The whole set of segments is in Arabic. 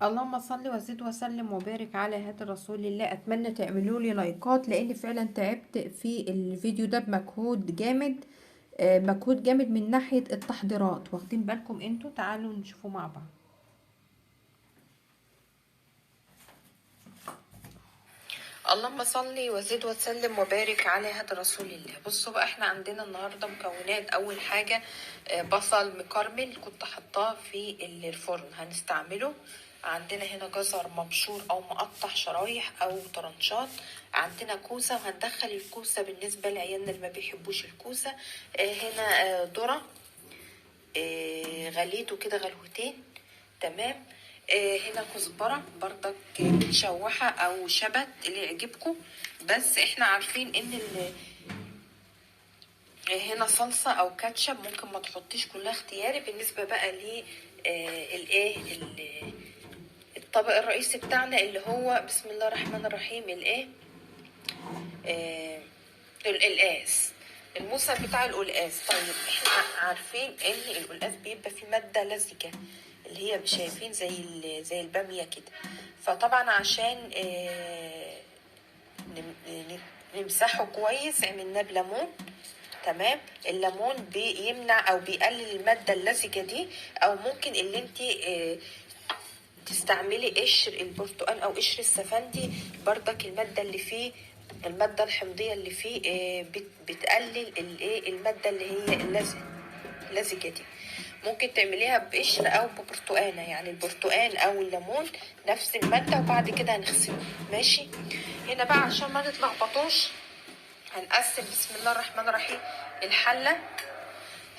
اللهم صل وزد وسلم وبارك على هذا رسول الله. اتمنى تعملوا لي لايكات لان فعلا تعبت في الفيديو ده بمجهود جامد. مجهود جامد من ناحية التحضيرات، واخدين بالكم انتوا؟ تعالوا نشوفوا مع بعض. اللهم صل وزد وسلم وبارك على هذا رسول الله. بصوا بقى، احنا عندنا النهارده مكونات. اول حاجه بصل مكرمل كنت حطاه في الفرن هنستعمله. عندنا هنا جزر مبشور او مقطع شرايح او طرنشات. عندنا كوسه وهندخل الكوسه بالنسبه لعيالنا اللي ما بيحبوش الكوسه. هنا ذره، غليته كده غلوتين. تمام. هنا كزبرة برضك متشوحة او شبت اللي يعجبكم، بس احنا عارفين ان هنا صلصة او كاتشب ممكن ما تحطيش، كلها اختياري. بالنسبة بقى ل الطبق الرئيسي بتاعنا اللي هو بسم الله الرحمن الرحيم القلقاس، الموسم بتاع القلقاس. طيب احنا عارفين ان القلقاس بيبقى فيه مادة لزجة اللي هي شايفين زي البامية كده. فطبعا عشان نمسحه كويس عملناه بليمون. تمام. الليمون بيمنع او بيقلل المادة اللزجة دي. او ممكن اللي انت تستعملي قشر البرتقال او قشر السفندي، بردك المادة الحمضية اللي فيه بتقلل المادة اللي هي اللزجة دي. ممكن تعمليها بقشر او ببرتقانة، يعني البرتقان او الليمون نفس المادة، وبعد كده هنغسله. ماشي. هنا بقى عشان ما نتلخبطوش هنقسم بسم الله الرحمن الرحيم الحلة.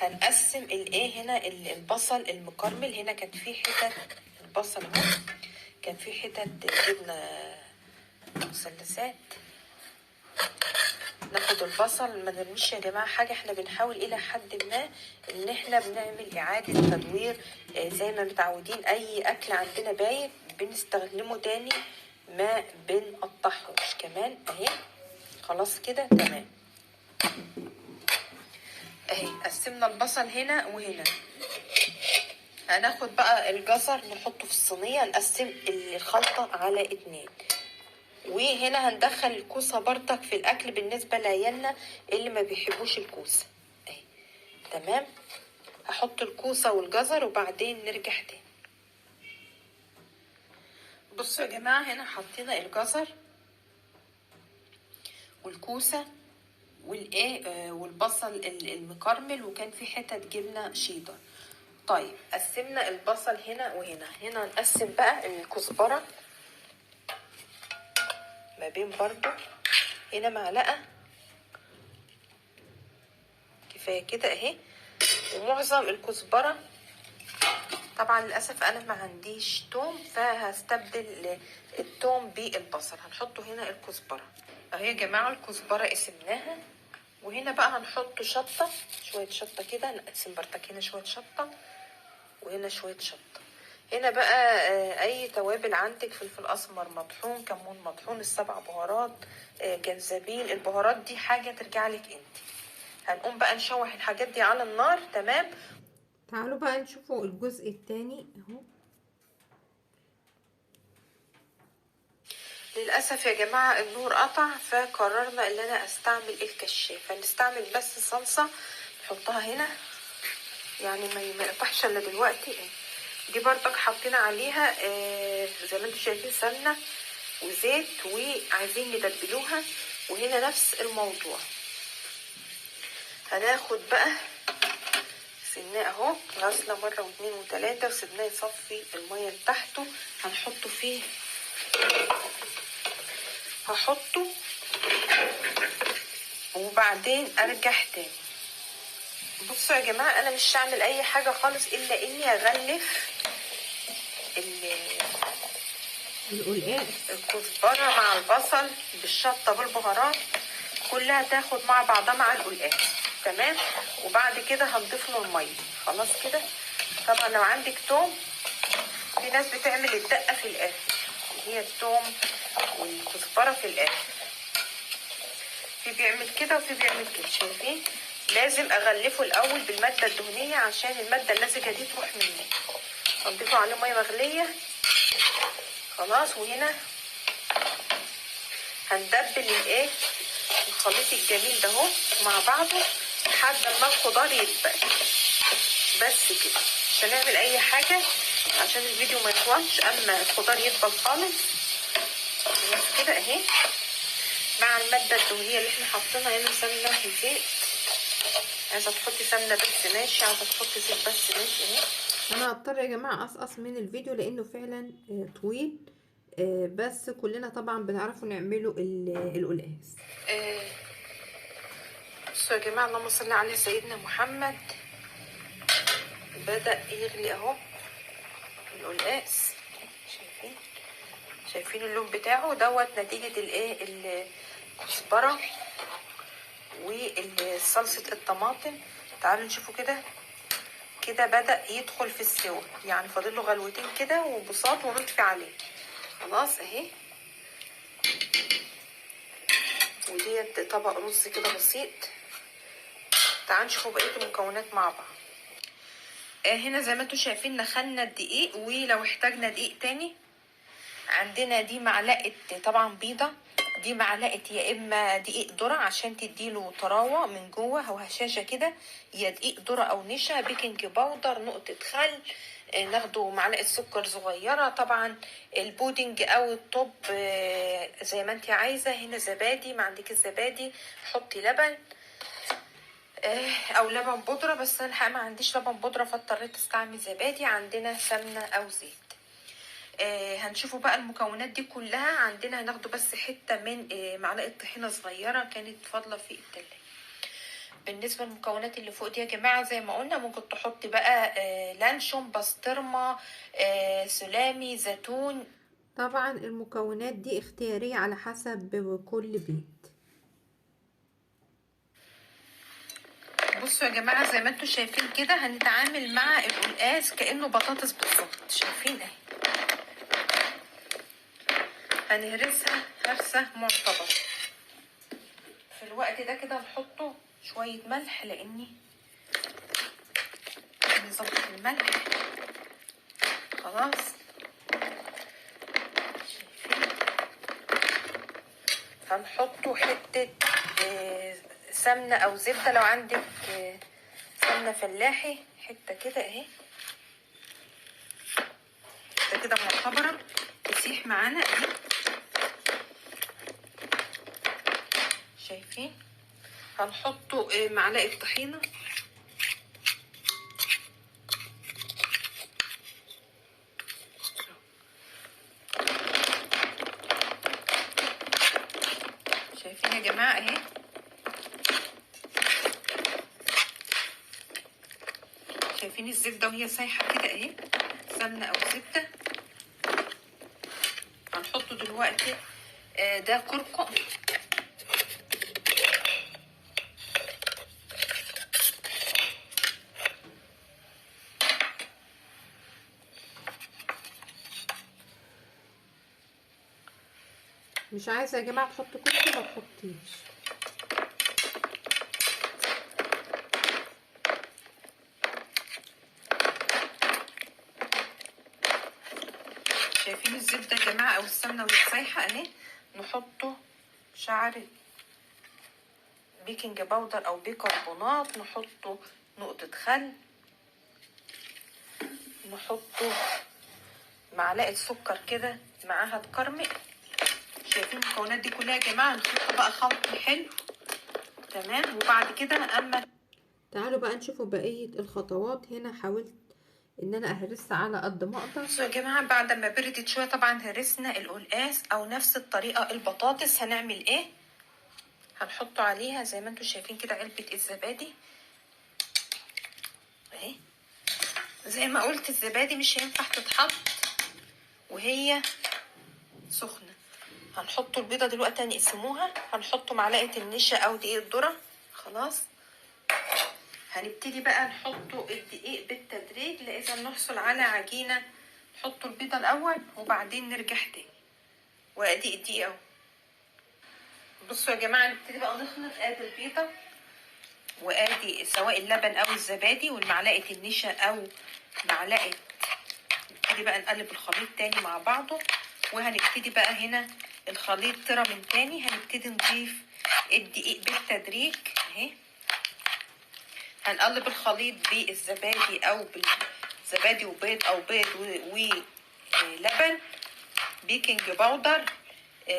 هنقسم هنا البصل المكرمل. هنا كان في حتت البصل اهو، كان في حتت جبنة مثلثات. ناخد البصل، ما نرميش يا جماعة حاجة، احنا بنحاول الى حد ما ان احنا بنعمل اعادة تدوير. زي ما متعودين اي اكل عندنا بايت بنستخدمه تاني، ما بنقطعهوش كمان اهي. خلاص كده تمام. اهي قسمنا البصل هنا وهنا. هناخد بقى الجزر نحطه في الصينية، نقسم الخلطة على 2. وهنا هندخل الكوسة برضك في الاكل بالنسبة لعيالنا اللي ما بيحبوش الكوسة اهي. تمام. هحط الكوسة والجزر وبعدين نرجع تاني. بصوا يا جماعة، هنا حطينا الجزر والكوسة والبصل المكرمل، وكان في حتت جبنة شيدر. طيب قسمنا البصل هنا وهنا. هنا نقسم بقى الكزبرة ما بين برضو. هنا معلقة كفاية كده اهي. ومعظم الكزبرة طبعا للأسف أنا ما عنديش توم، فهستبدل التوم بالبصل. هنحطه هنا الكزبرة اهي يا جماعة. الكزبرة قسمناها. وهنا بقى هنحط شطة، شوية شطة كده. نقسم برتك هنا شوية شطة وهنا شوية شطة. هنا بقى اي توابل عندك، فلفل اسمر مطحون، كمون مطحون، السبع بهارات، جنزبيل. البهارات دي حاجة ترجع لك انت. هنقوم بقى نشوح الحاجات دي على النار. تمام. تعالوا بقى نشوفوا الجزء التاني اهو. للأسف يا جماعة النور قطع، فقررنا ان انا استعمل الكشاف. هنستعمل بس صلصة نحطها هنا، يعني ما يقطعش الا دلوقتي. دي برضك حطينا عليها زي ما انتم شايفين سمنة وزيت، وعايزين ندبلوها. وهنا نفس الموضوع. هناخد بقى سناه اهو، غسله مره واثنين وثلاثه، وسيبناه يصفي الميه اللي تحته. هنحطه فيه، هحطه وبعدين ارجع تاني. بصوا يا جماعه، انا مش هعمل اي حاجه خالص الا اني اغلف الكزبره مع البصل بالشطه بالبهارات، كلها تاخد مع بعضها مع القلقاس. تمام. وبعد كده هنضيف له الميه. خلاص كده. طبعا لو عندك توم، في ناس بتعمل الدقه في الاخر، هي التوم والكزبره في الاخر. في بيعمل كده وفي بيعمل كده. شايفين؟ لازم اغلفه الاول بالماده الدهنيه عشان الماده اللزجه دي تروح منه. هنضيفه عليه ميه مغليه خلاص. وهنا هندبل الايه الخليط الجميل ده اهو مع بعضه لحد ما الخضار يدبل. بس كده، مش هنعمل اي حاجه عشان الفيديو ما يطولش، اما الخضار يدبل خالص. بس كده اهي، مع الماده الدهنيه اللي احنا حاطينها هنا، سمنه وزيت. عايزه تحطي سمنه بس ماشي، عايزه تحطي زيت بس ماشي اهي. انا هضطر يا جماعه اقصقص من الفيديو لانه فعلا طويل، بس كلنا طبعا بنعرفوا نعمله القلقاس. بصوا يا جماعه، اللهم صل على سيدنا محمد. بدأ يغلي اهو القلقاس. شايفين اللون بتاعه دوت، نتيجة الايه الكزبرة وصلصة الطماطم. تعالوا نشوفوا كده بدأ يدخل في السوا، يعني فاضل له غلوتين كده وبساط ونطفي عليه. خلاص اهي. وديت طبق رز كده بسيط. تعالوا نشوفوا بقية المكونات مع بعض. هنا زي ما انتوا شايفين نخلنا الدقيق، ولو احتاجنا دقيق تاني عندنا دي معلقة طبعا بيضة، دي معلقة يا اما دقيق ذرة عشان تديله طراوة من جوه او هشاشة كده، يا دقيق ذرة او نشا، بيكنج باودر، نقطة خل، ناخده معلقة سكر صغيرة. طبعا البودنج او الطب زي ما انت عايزة. هنا زبادي، ما عندك الزبادي حطي لبن او لبن بودرة، بس انا الحقيقة ما عنديش لبن بودرة فاضطريت استعمل زبادي. عندنا سمنة او زيت. هنشوفوا بقى المكونات دي كلها. عندنا هناخده بس حتة من معلقة طحينة صغيرة كانت فاضلة في التلاجة. بالنسبة للمكونات اللي فوق دي يا جماعة، زي ما قلنا ممكن تحطي بقى لانشون، بسطرمة، سلامي، زيتون. طبعا المكونات دي اختيارية على حسب كل بيت. بصوا يا جماعة، زي ما انتوا شايفين كده هنتعامل مع القلقاس كأنه بطاطس بالظبط. شايفين اهي، هنهرسها هرسة معتبرة. في الوقت ده كده نحطه شوية ملح، لاني نظبط الملح. خلاص. شايفين، هنحطه حتة سمنة او زبدة، لو عندك سمنة فلاحي حتة كده اهي، حتة كده معتبرة تسيح معانا اهي. شايفين، هنحطه معلقة طحينة. شايفين يا جماعة اهي، شايفين الزبدة وهي سايحة كده اهي، سمنة او زبدة. هنحطه دلوقتي ده كركم. مش عايزة يا جماعة تحطوا كركم ما تحطيش. شايفين الزبدة يا جماعة او السمنة وهي سايحة اهي. نحطه شعر بيكنج باودر او بيكربونات، نحطه نقطة خل، نحطه معلقة سكر كده معاها تكرمل. شايفين المكونات دي كلها يا جماعة. نحط بقى خلط حلو تمام. وبعد كده تعالوا بقى نشوفوا بقية الخطوات. هنا حاولت ان انا اهرسها على قد ما اقدر. بصوا يا جماعة، بعد ما بردت شوية طبعا هرسنا القلقاس او نفس الطريقة البطاطس. هنعمل ايه؟ هنحطه عليها زي ما انتوا شايفين كده علبة الزبادي اهي. زي ما قلت الزبادي مش هينفع تتحط وهي سخنة. هنحطوا البيضة دلوقتي هنقسموها. هنحطوا معلقة النشا او دقيق الذرة. خلاص. هنبتدي بقى نحطوا الدقيق بالتدريج لإذا نحصل على عجينة. نحطوا البيضة الأول وبعدين نرجع تاني. وأدي الدقيق اهو. بصوا يا جماعة، نبتدي بقى نخلط. ادي البيضة وادي سواء اللبن او الزبادي والمعلقة النشا او معلقة. نبتدي بقى نقلب الخليط تاني مع بعضه. وهنبتدي بقى هنا الخليط طرى من تاني. هنبتدي نضيف الدقيق بالتدريج اهي. هنقلب الخليط بالزبادي او بالزبادي وبيض او بيض ولبن، بيكنج باودر،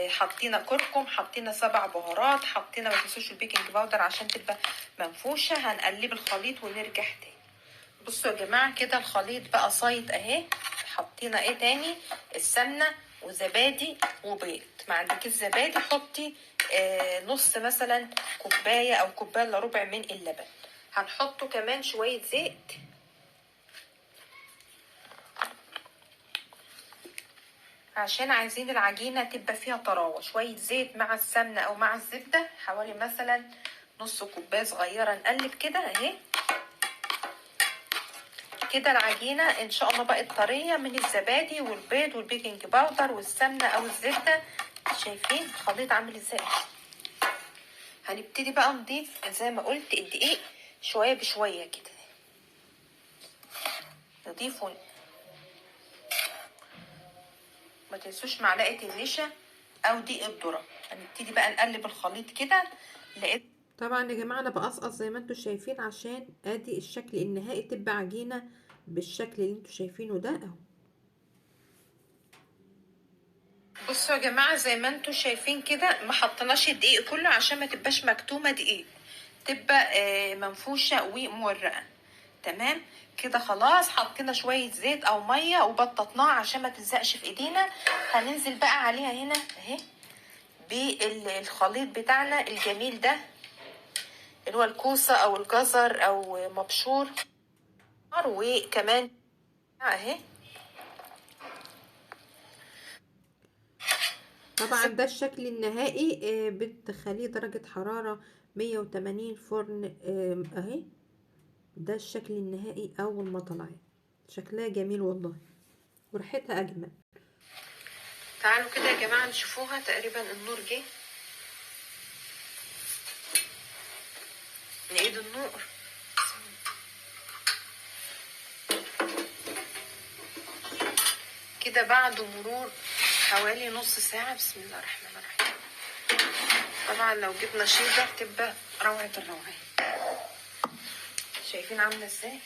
حطينا كركم، حطينا 7 بهارات، حطينا ما تنسوش البيكنج باودر عشان تبقى منفوشه. هنقلب الخليط ونرجع تاني. بصوا يا جماعه كده الخليط بقى صايت اهي. حطينا ايه تاني؟ السمنه وزبادي وبيض. ما عندك الزبادي حطي نص مثلا كوبايه او كوبايه الا ربع من اللبن. هنحطه كمان شويه زيت عشان عايزين العجينة تبقى فيها طراوة. شوية زيت مع السمنة او مع الزبدة، حوالي مثلا نص كوباية صغيرة. نقلب كده اهي. كده العجينة ان شاء الله بقت طرية من الزبادي والبيض والبيكنج باودر والسمنة او الزبدة. شايفين الخليط عامل ازاي؟ هنبتدي بقى نضيف زي ما قلت الدقيق شوية بشوية كده. نضيفه، ما تنسوش معلقه النشا او دقيق الذره. هنبتدي بقى نقلب الخليط كده. لقيت طبعا يا جماعه انا بقصقص زي ما انتم شايفين عشان ادي الشكل النهائي، تبقى عجينه بالشكل اللي انتم شايفينه ده اهو. بصوا يا جماعه زي ما انتم شايفين كده، ما حطيناش الدقيق كله عشان ما تبقاش مكتومه دقيق، تبقى منفوشه ومورقه. تمام كده خلاص. حطينا شويه زيت او ميه وبططناها عشان ما تلزقش في ايدينا. هننزل بقى عليها هنا اهي بالخليط بتاعنا الجميل ده اللي هو الكوسه او الجزر او مبشور. وكمان اهي طبعا ده الشكل النهائي. بتخليه درجه حراره 180 فرن اهي. ده الشكل النهائي اول ما طلعت. شكلها جميل والله وريحتها اجمل. تعالوا كده يا جماعة نشوفوها. تقريبا النور جه، نعيد النور. كده بعد مرور حوالي نص ساعة. بسم الله الرحمن الرحيم. طبعا لو جبنا شيدر تبقى روعة الروعة. شايفين عاملة ازاي؟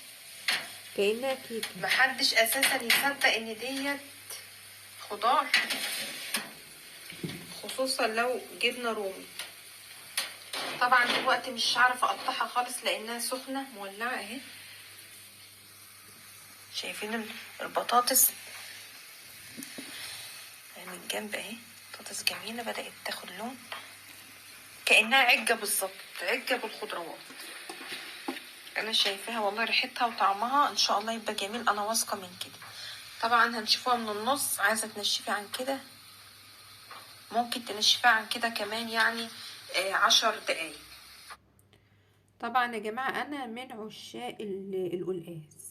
كأنها كيكه. محدش اساسا يصدق ان ديت خضار، خصوصا لو جبنة رومي. طبعا دلوقتي مش عارفة اقطعها خالص لانها سخنة مولعة اهي. شايفين البطاطس من الجنب اهي؟ بطاطس جميلة بدأت تاخد لون كأنها عجة بالظبط، عجة بالخضروات. انا شايفاها والله ريحتها وطعمها ان شاء الله يبقى جميل، انا واثقة من كده. طبعا هنشوفها من النص. عايزة تنشفي عن كده ممكن تنشفيها عن كده كمان، يعني 10 دقايق. طبعا يا جماعه انا من عشاق القلقاس.